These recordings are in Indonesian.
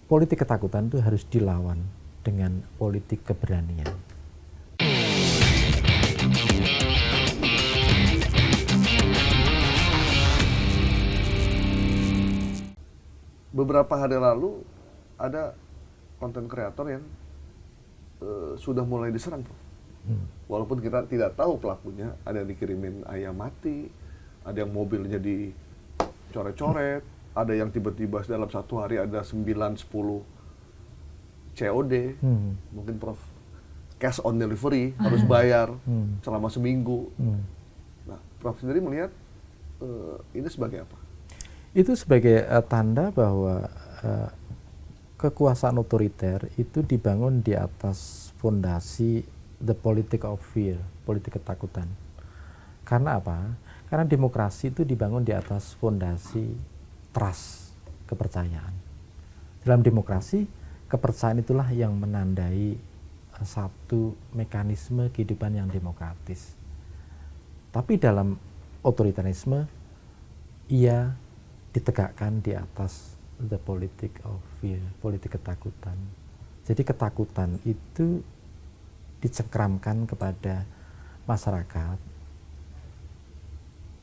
Politik ketakutan itu harus dilawan dengan politik keberanian. Beberapa hari lalu ada konten kreator yang sudah mulai diserang, Prof. Walaupun kita tidak tahu pelakunya, ada yang dikirimin ayam mati, ada yang mobilnya dicoret-coret, ada yang tiba-tiba dalam satu hari ada 9-10 COD, mungkin Prof, cash on delivery, harus bayar selama seminggu. Nah, Prof sendiri melihat ini sebagai apa? Itu sebagai tanda bahwa kekuasaan otoriter itu dibangun di atas fondasi the politics of fear, politik ketakutan. Karena apa? Karena demokrasi itu dibangun di atas fondasi trust, kepercayaan. Dalam demokrasi, kepercayaan itulah yang menandai satu mekanisme kehidupan yang demokratis. Tapi dalam otoritarisme, ia ditegakkan di atas the politic of fear, politik ketakutan. Jadi ketakutan itu dicengkramkan kepada masyarakat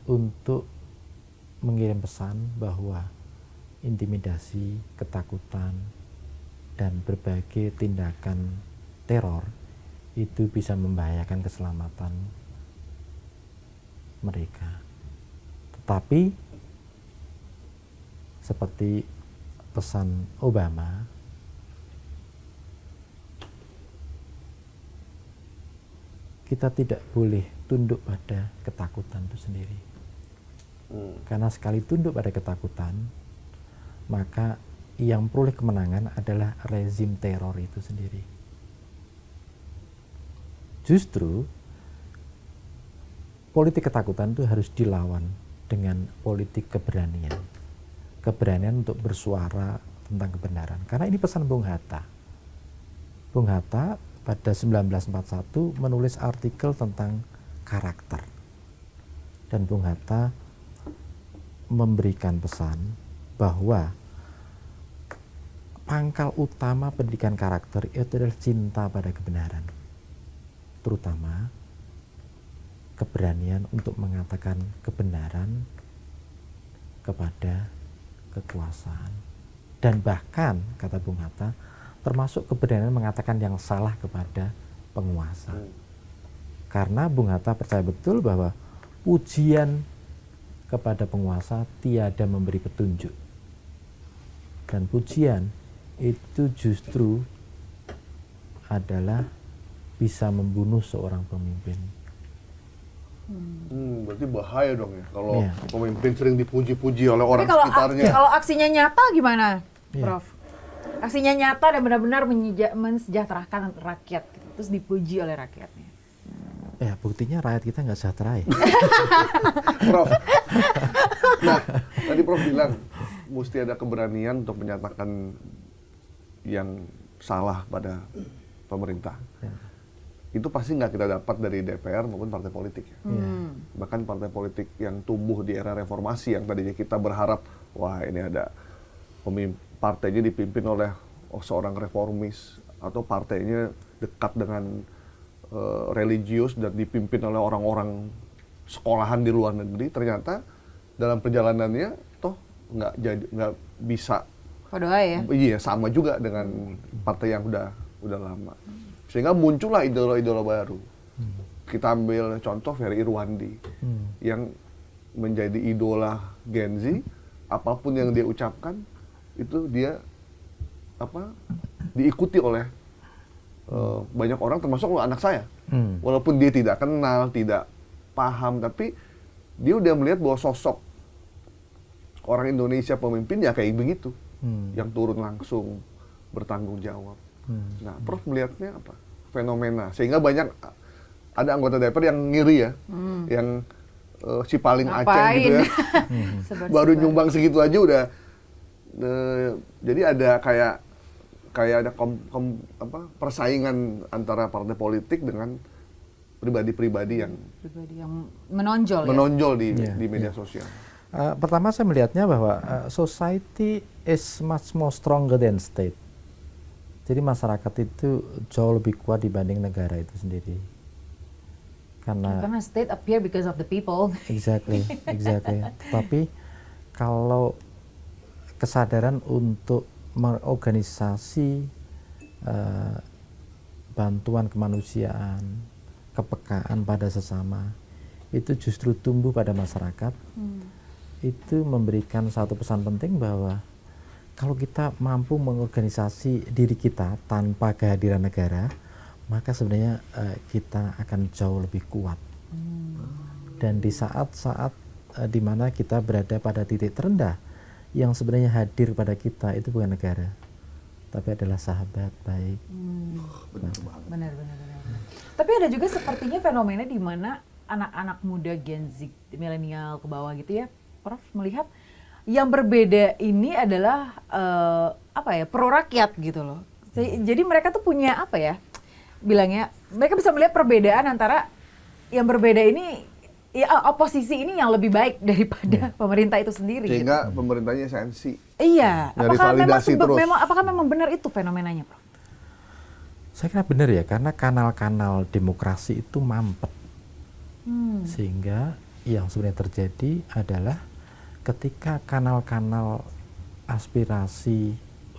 untuk mengirim pesan bahwa intimidasi, ketakutan, dan berbagai tindakan teror itu bisa membahayakan keselamatan mereka. Tetapi seperti pesan Obama, kita tidak boleh tunduk pada ketakutan itu sendiri. Karena sekali tunduk pada ketakutan, maka yang peroleh kemenangan adalah rezim teror itu sendiri. Justru politik ketakutan itu harus dilawan dengan politik keberanian. Keberanian untuk bersuara tentang kebenaran. Karena ini pesan Bung Hatta. Bung Hatta pada 1941 menulis artikel tentang karakter. Dan Bung Hatta memberikan pesan bahwa pangkal utama pendidikan karakter itu adalah cinta pada kebenaran. Terutama keberanian untuk mengatakan kebenaran kepada kekuasaan. Dan bahkan, kata Bung Hatta, termasuk keberanian mengatakan yang salah kepada penguasa. Karena Bung Hatta percaya betul bahwa pujian kepada penguasa tiada memberi petunjuk. Dan pujian itu justru adalah bisa membunuh seorang pemimpin. Berarti bahaya dong ya kalau pemimpin sering dipuji-puji oleh orang sekitarnya. Kalau aksinya nyata gimana, Iya. Prof? Aksinya nyata dan benar-benar mensejahterakan rakyat, gitu. Terus dipuji oleh rakyatnya. Ya, buktinya rakyat kita nggak sejahtera ya. Prof, nah tadi Prof bilang mesti ada keberanian untuk menyatakan yang salah pada pemerintah. Ya. Itu pasti nggak kita dapat dari DPR maupun partai politik ya. Bahkan partai politik yang tumbuh di era reformasi yang tadinya kita berharap, wah ini ada partainya dipimpin oleh seorang reformis atau partainya dekat dengan religius dan dipimpin oleh orang-orang sekolahan di luar negeri, ternyata dalam perjalanannya toh nggak bisa iya sama juga dengan partai yang udah lama, sehingga muncullah idola-idola baru. Kita ambil contoh Ferry Irwandi yang menjadi idola Gen Z, apapun yang dia ucapkan itu dia diikuti oleh banyak orang, termasuk anak saya. Walaupun dia tidak kenal, tidak paham, tapi dia udah melihat bahwa sosok orang Indonesia pemimpin ya kayak begitu, yang turun langsung bertanggung jawab. Nah, Prof melihatnya apa? Fenomena, sehingga banyak ada anggota DPR yang ngiri ya, yang si paling Aceh gitu ya, baru nyumbang segitu aja udah, jadi ada kayak ada persaingan antara partai politik dengan pribadi-pribadi yang menonjol di media sosial. Pertama saya melihatnya bahwa society is much more stronger than state. Jadi masyarakat itu jauh lebih kuat dibanding negara itu sendiri. Karena state appear because of the people. Exactly. Tapi kalau kesadaran untuk mengorganisasi bantuan kemanusiaan, kepekaan pada sesama, itu justru tumbuh pada masyarakat. Itu memberikan satu pesan penting bahwa kalau kita mampu mengorganisasi diri kita tanpa kehadiran negara, maka sebenarnya kita akan jauh lebih kuat. Dan di saat-saat di mana kita berada pada titik terendah, yang sebenarnya hadir pada kita itu bukan negara, tapi adalah sahabat baik. Benar. Tapi ada juga sepertinya fenomena di mana anak-anak muda Gen Z, milenial ke bawah gitu ya, Prof, melihat yang berbeda ini adalah pro rakyat gitu loh. Jadi mereka tuh punya bilangnya mereka bisa melihat perbedaan antara yang berbeda ini, ya oposisi ini yang lebih baik daripada pemerintah itu sendiri. Sehingga gitu. Pemerintahnya sensi. Iya. Apakah memang benar itu fenomenanya, Prof? Saya kira benar ya, karena kanal-kanal demokrasi itu mampet. Sehingga yang sebenarnya terjadi adalah ketika kanal-kanal aspirasi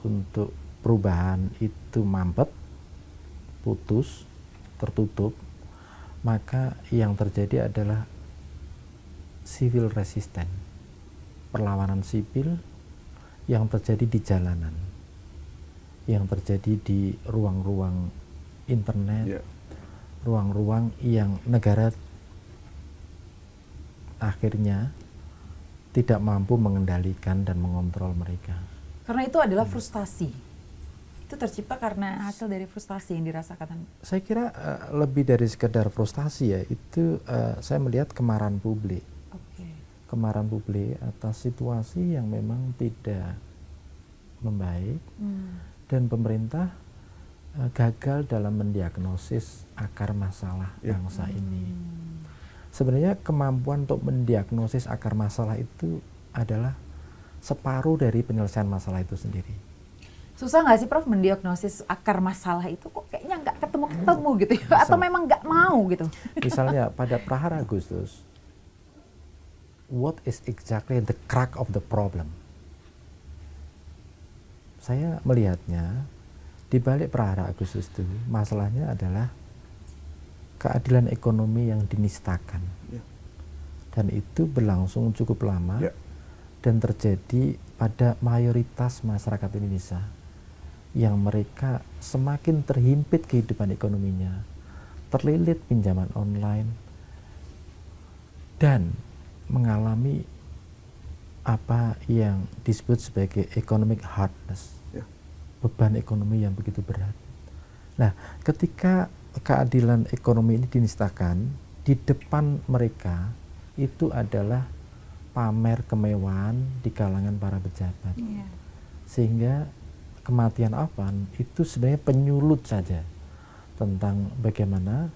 untuk perubahan itu mampet, putus, tertutup, maka yang terjadi adalah civil resistance, perlawanan sipil yang terjadi di jalanan, yang terjadi di ruang-ruang internet, ruang-ruang yang negara akhirnya tidak mampu mengendalikan dan mengontrol mereka. Karena itu adalah frustasi. Itu tercipta karena hasil dari frustasi yang dirasakan. Saya kira lebih dari sekedar frustasi ya, itu saya melihat kemarahan publik. Kemarahan publik atas situasi yang memang tidak membaik, dan pemerintah gagal dalam mendiagnosis akar masalah bangsa ini. Sebenarnya kemampuan untuk mendiagnosis akar masalah itu adalah separuh dari penyelesaian masalah itu sendiri. Susah nggak sih, Prof, mendiagnosis akar masalah itu? Kok kayaknya nggak ketemu gitu ya? Atau memang nggak mau gitu? Misalnya pada Prahara Agustus, what is exactly the crux of the problem? Saya melihatnya di balik Prahara Agustus itu masalahnya adalah keadilan ekonomi yang dinistakan, dan itu berlangsung cukup lama dan terjadi pada mayoritas masyarakat Indonesia, yang mereka semakin terhimpit kehidupan ekonominya, terlilit pinjaman online, dan mengalami apa yang disebut sebagai economic hardness, beban ekonomi yang begitu berat. Nah, ketika keadilan ekonomi ini dinistakan, di depan mereka itu adalah pamer kemewahan di kalangan para pejabat. Sehingga kematian Afan itu sebenarnya penyulut saja tentang bagaimana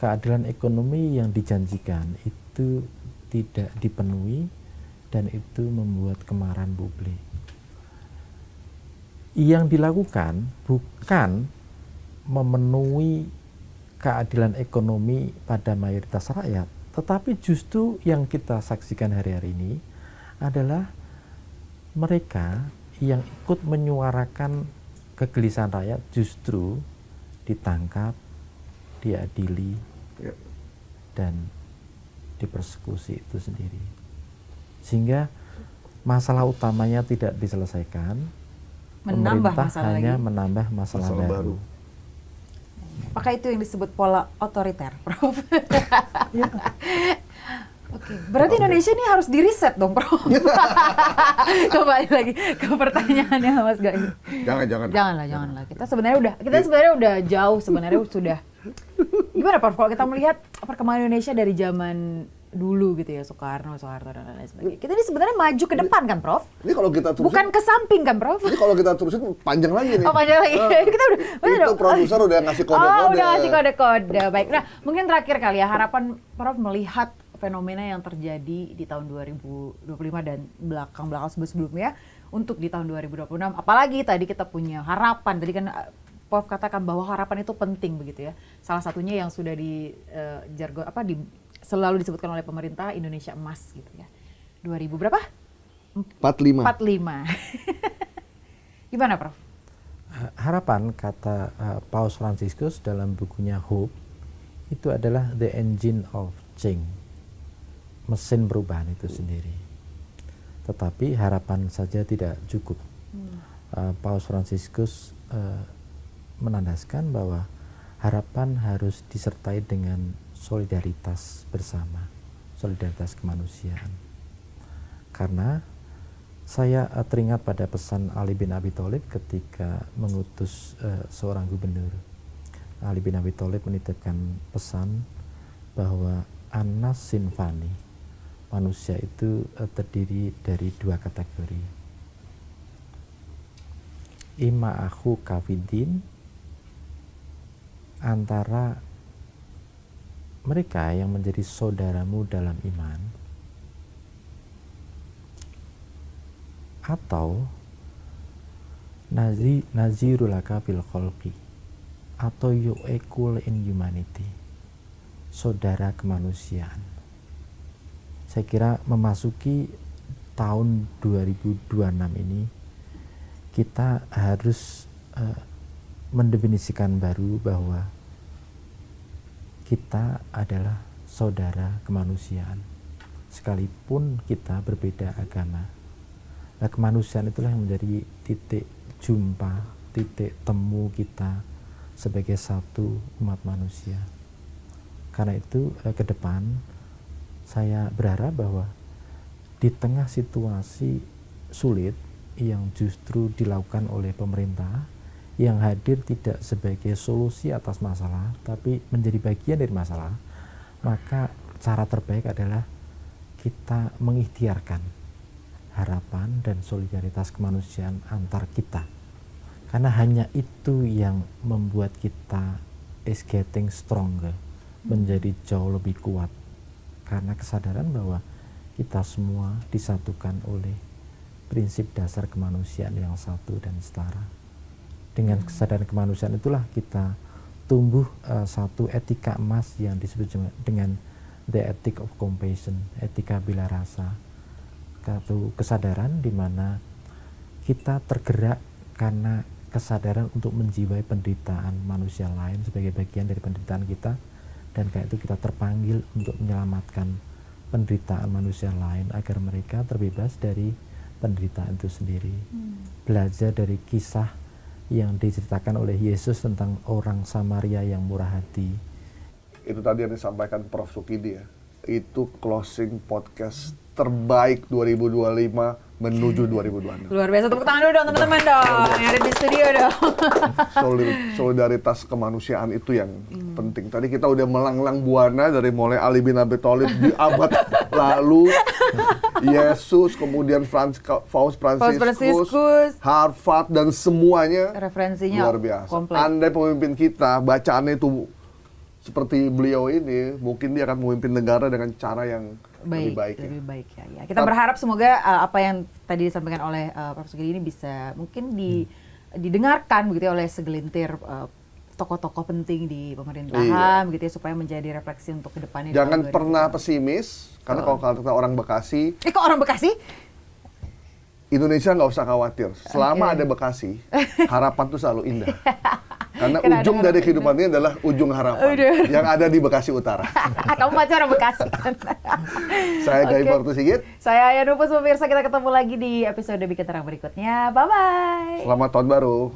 keadilan ekonomi yang dijanjikan itu tidak dipenuhi, dan itu membuat kemarahan publik. Yang dilakukan bukan memenuhi keadilan ekonomi pada mayoritas rakyat, tetapi justru yang kita saksikan hari-hari ini adalah mereka yang ikut menyuarakan kegelisahan rakyat justru ditangkap, diadili, dan dipersekusi itu sendiri. Sehingga masalah utamanya tidak diselesaikan, pemerintah hanya menambah masalah baru. Apakah itu yang disebut pola otoriter, Prof? Oke, berarti Indonesia ini harus di-reset dong, Prof. Kembali lagi ke pertanyaannya Mas Gai. Janganlah. Kita sebenarnya udah jauh, sudah. Gimana, Prof, kalau kita melihat perkembangan Indonesia dari zaman dulu gitu ya, Soekarno dan lain sebagainya. Kita ini sebenarnya maju ke depan kan, Prof? Ini kalau kita terusin, bukan ke samping kan, Prof? Ini kalau kita terusin panjang lagi nih. Oh, panjang lagi. Kita itu produser udah ngasih kode-kode. Oh, udah ngasih kode-kode. Baik. Nah, mungkin terakhir kali ya, harapan Prof melihat fenomena yang terjadi di tahun 2025 dan belakang-belakang sebelumnya untuk di tahun 2026. Apalagi tadi kita punya harapan, tadi kan Prof katakan bahwa harapan itu penting begitu ya. Salah satunya yang sudah di jargon selalu disebutkan oleh pemerintah, Indonesia Emas gitu ya. 2000 berapa? 45. Gimana Prof? Harapan kata Paus Fransiskus dalam bukunya Hope itu adalah the engine of change, mesin perubahan itu sendiri. Tetapi harapan saja tidak cukup. Paus Fransiskus menandaskan bahwa harapan harus disertai dengan solidaritas bersama, solidaritas kemanusiaan. Karena saya teringat pada pesan Ali bin Abi Thalib ketika mengutus seorang gubernur. Ali bin Abi Thalib menitipkan pesan bahwa Anas Sinfani, manusia itu terdiri dari dua kategori. Ima akhu kafidin, antara mereka yang menjadi saudaramu dalam iman, atau nazirulaka bil khalqi, atau yu'ekul in humanity, saudara kemanusiaan. Saya kira memasuki tahun 2026 ini kita harus mendefinisikan baru bahwa kita adalah saudara kemanusiaan sekalipun kita berbeda agama. Nah, kemanusiaan itulah yang menjadi titik jumpa, titik temu kita sebagai satu umat manusia. Karena itu ke depan saya berharap bahwa di tengah situasi sulit yang justru dilakukan oleh pemerintah, yang hadir tidak sebagai solusi atas masalah tapi menjadi bagian dari masalah, maka cara terbaik adalah kita mengikhtiarkan harapan dan solidaritas kemanusiaan antar kita, karena hanya itu yang membuat kita is getting stronger, menjadi jauh lebih kuat, karena kesadaran bahwa kita semua disatukan oleh prinsip dasar kemanusiaan yang satu dan setara. Dengan kesadaran kemanusiaan itulah kita tumbuh satu etika emas yang disebut dengan the ethic of compassion, etika bela rasa. Satu kesadaran di mana kita tergerak karena kesadaran untuk menjiwai penderitaan manusia lain sebagai bagian dari penderitaan kita, dan kayak itu kita terpanggil untuk menyelamatkan penderitaan manusia lain agar mereka terbebas dari penderitaan itu sendiri. Belajar dari kisah yang diceritakan oleh Yesus tentang orang Samaria yang murah hati. Itu tadi yang disampaikan Prof Sukidi ya. Itu closing podcast terbaik 2025 menuju 2026. Luar biasa, tepuk tangan dulu dong teman-teman dong yang ada di studio dong. Solidaritas kemanusiaan itu yang penting. Tadi kita udah melanglang buana dari mulai Ali bin Abi Thalib di abad lalu, Yesus, kemudian Paus Fransiskus, Harvard, dan semuanya referensinya luar biasa. komplit. Andai pemimpin kita bacaannya itu seperti beliau ini, mungkin dia akan memimpin negara dengan cara yang lebih baik ya. Kita berharap semoga apa yang tadi disampaikan oleh Prof Sukidi ini bisa mungkin didengarkan begitu ya oleh segelintir tokoh-tokoh penting di pemerintahan begitu ya, supaya menjadi refleksi untuk kedepannya. Jangan pernah pesimis, karena kalau kata orang Bekasi, kok orang Bekasi? Indonesia nggak usah khawatir. Selama ada Bekasi, harapan itu selalu indah. Karena ujung dari kehidupan ini adalah ujung harapan yang ada di Bekasi Utara. Kamu pacar orang Bekasi kan? Saya Gai Portu Sigit. Saya Aya Nupus, pemirsa, kita ketemu lagi di episode Bikin Terang berikutnya. Bye-bye. Selamat tahun baru.